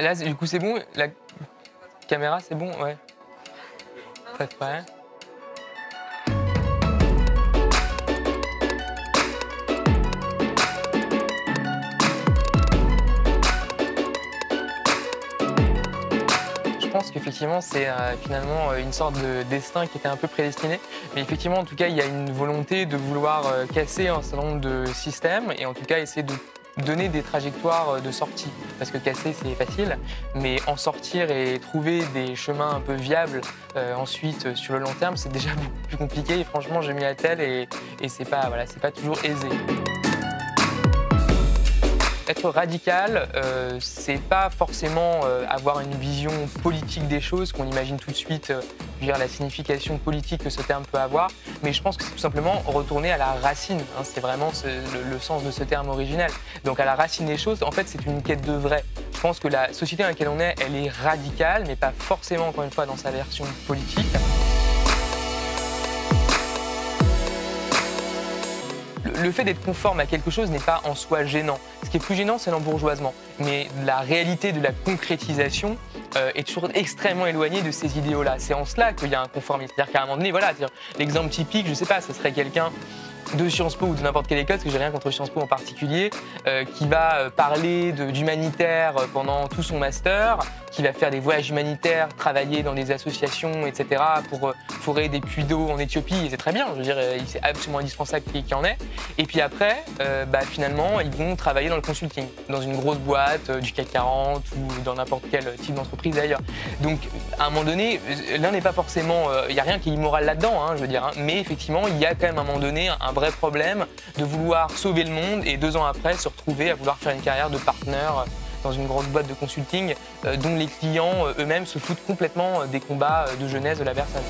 Là, du coup, c'est bon? La caméra, c'est bon? Ouais. Pas prêt. Je pense qu'effectivement, c'est finalement une sorte de destin qui était un peu prédestiné. Mais effectivement, en tout cas, il y a une volonté de vouloir casser un certain nombre de systèmes et en tout cas essayer de donner des trajectoires de sortie. Parce que casser, c'est facile, mais en sortir et trouver des chemins un peu viables ensuite sur le long terme, c'est déjà beaucoup plus compliqué. Et franchement, j'ai mis la telle et c'est pas, voilà, c'est pas toujours aisé. Être radical, c'est pas forcément avoir une vision politique des choses qu'on imagine tout de suite, dire la signification politique que ce terme peut avoir, mais je pense que c'est tout simplement retourner à la racine, hein, c'est vraiment le sens de ce terme originel. Donc à la racine des choses, en fait, c'est une quête de vrai. Je pense que la société dans laquelle on est, elle est radicale, mais pas forcément, encore une fois, dans sa version politique. Le fait d'être conforme à quelque chose n'est pas en soi gênant. Ce qui est plus gênant, c'est l'embourgeoisement. Mais la réalité de la concrétisation est toujours extrêmement éloignée de ces idéaux-là. C'est en cela qu'il y a un conformisme. C'est-à-dire qu'à un moment donné, voilà, l'exemple typique, je sais pas, ce serait quelqu'un de Sciences Po ou de n'importe quelle école, parce que j'ai rien contre Sciences Po en particulier, qui va parler d'humanitaire pendant tout son master, qui va faire des voyages humanitaires, travailler dans des associations, etc., pour forer des puits d'eau en Éthiopie, et c'est très bien, je veux dire, c'est absolument indispensable qu'il y en ait. Et puis après, finalement, ils vont travailler dans le consulting, dans une grosse boîte du CAC 40 ou dans n'importe quel type d'entreprise d'ailleurs. Donc, à un moment donné, l'un n'est pas forcément... Il n'y a rien qui est immoral là-dedans, hein, je veux dire, hein, mais effectivement, il y a quand même à un moment donné un vrai problème de vouloir sauver le monde et 2 ans après se retrouver à vouloir faire une carrière de partenaire dans une grosse boîte de consulting dont les clients eux-mêmes se foutent complètement des combats de jeunesse de la personne.